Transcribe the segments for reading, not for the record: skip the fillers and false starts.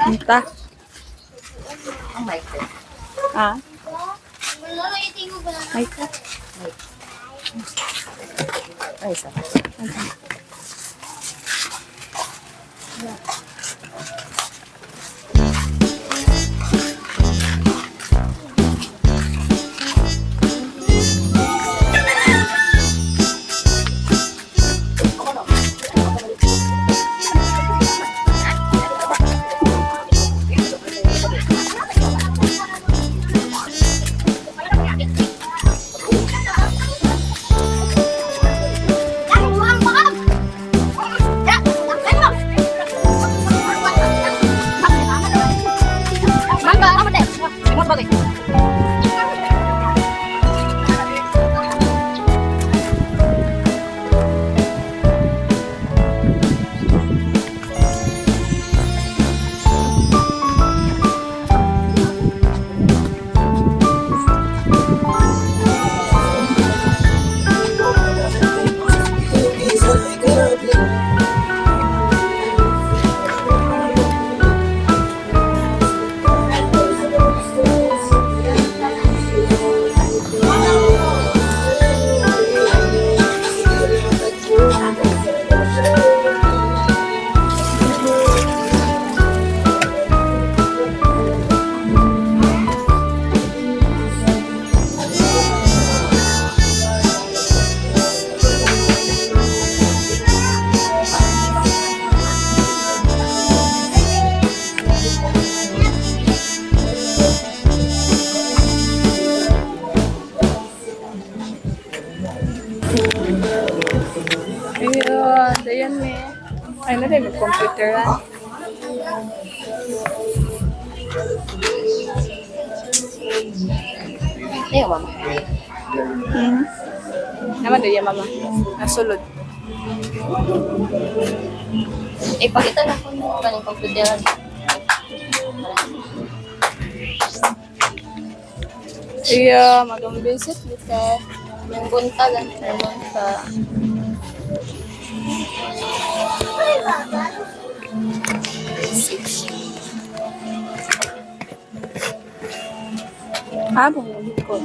Entah. Ang mic ko. Ah. Mic ko. Ay, isa. Ayun, ayan eh. Ay, na din, computer ah. Ayaw, mama. Naman doon yan, mama. Nasulod. Pakita na ko yung kaning computer. Iya, magang visit dito. Yung buntag, naman sa... Ah, bumulit ko.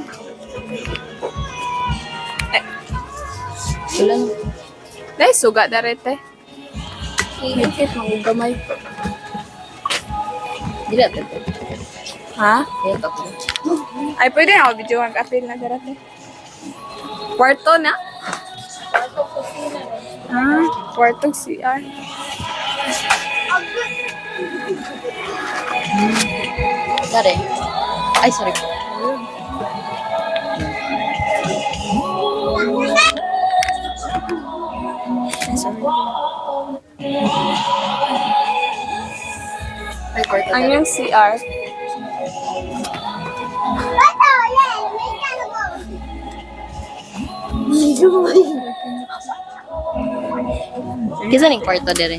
Wala na. Dahil suga na rin, te. Higit, mangugamay. Dila, tete. Ha? Ayan, ako. Ay, pwede na ako video ang kapil na darat eh. Kwarto na? Ah, kwartong CR. Dari. Ay, sorry po. Ay, kwarto Ang na. yung CR. Kisa ning kwarto dire.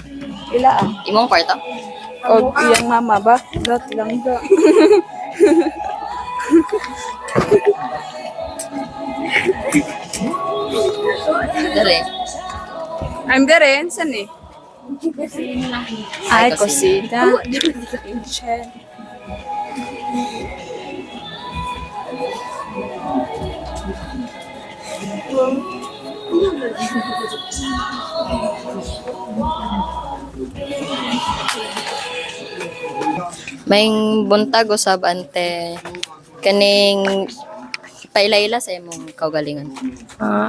Ila ah. Imong kwarto? O iyang mama ba? Dot lang ba? Dire. I'm there eh. Saan eh? Ay, kusina. Kitchen. May buntag usab ante kaning pailayla sa imong kaugalingan.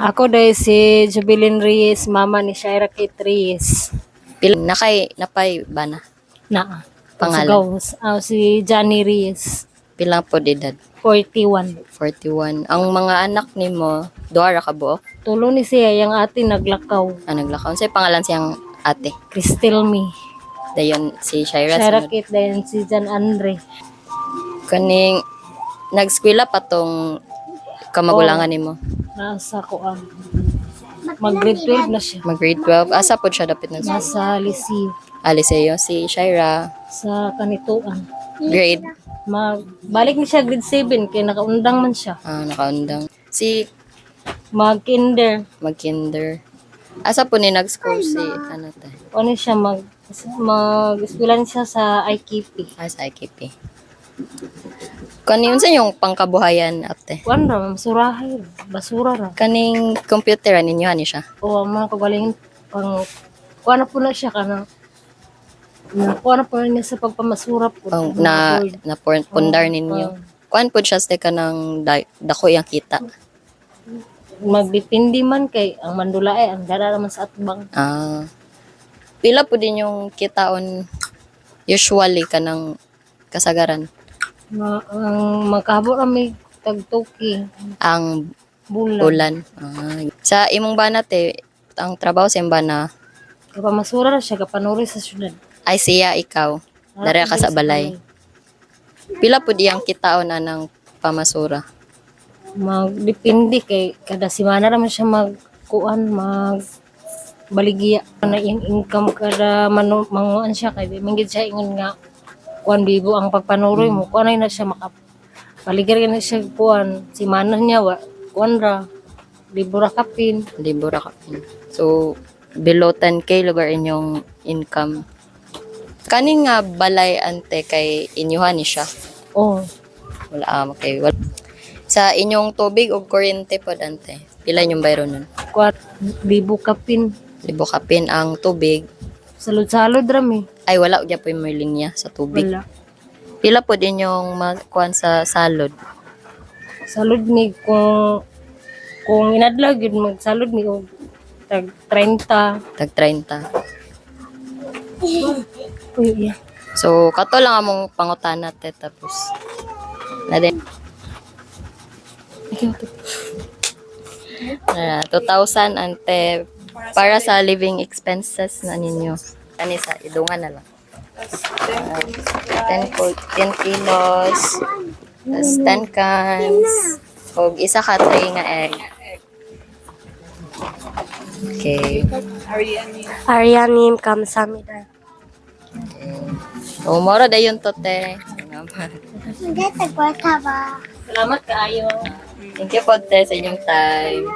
Ako dahil si Jubilin Reyes, mama ni Shaira Kate Reyes. Napay ba na? Na. Pangalan? Si Johnny Reyes, Pila po edad? 41. 41. Ang mga anak nimo duha ra ka buok? Tulo ni siya, yung ate naglakaw. Naglakaw. Say pangalan siyang ate. Crystal Me. Dayon si Shaira Shaira sunod. Kate, dahil si Jan Andre. Kaning nagskwela pa tong kamagulangan nimo. Nasa ko ang mag-grade 12 na siya. Mag-grade 12. Asa po siya dapit ng Nasa Liceo. Aliseo. Si Shaira, Sa kanituan. grade, Balik ni siya grade 7 kaya nakaundang man siya. nakaundang. Si Mag-kinder. mag-kinder. Asa po ni nag-school si ano ta? Ano siya Mag-eskwelahan siya sa IKP. Sa IKP. Kani unsa yung pangkabuhayan ate? Kuan ra, masurahay, basura ra. Kaning computer ninyo ani siya. O, ang mga kagaling pang, kuan na po na siya ka na kuan na po na niya sa pagpamasura po. Na pundar ninyo. Kuan pud siya sa kanang dako yang kita. Magdepende man kay ang mandula ay ang dara naman sa atbang. Pila po din yung kitaon usually kanang kasagaran? Ang magkahabo na may tagtuki, Ang bulan. bulan. Sa imong banat ang trabaho sa imong bana Kapamasura ra siya, kapanuri sa syudad. ay siya ikaw. Dara ka sa balay. Pila po diyang kitaon na ng pamasura? Magdepende kay kada semana naman siya baligya na income kada manguan siya kay minggid siya ingon nga kuan bibo ang pagpanuroy mo kuan ay na siya baligya na siya kuan semana niya kuan ra libro ra kapin. Libro ra kapin. So, below 10K lugar inyong income. Kaning nga balay ante kay inyuhan ni siya. Wala okay. Sa inyong tubig o kuryente po ante. Pila inyong bayro nun? Kuan libo kapin. Libo kapin ang tubig. Salud-salud rami. Ay wala gyud po yung may linya sa tubig. Wala. Pila po din yung kuan sa salod? Salud ni kung inadlaw gyud magsalud ni og tag 30. Tag 30. Uy, yeah. So, kato lang among pangutana te tapos. Na din. 2,000 ante para sa living expenses na ninyo. Ani sa idungan na lang. 10 kilos, tas 10 cans, o isa ka tray nga egg. Okay. Arianim kamsamida. O, moro dayon to te. Salamat kaayo. Thank you po te sa inyong time.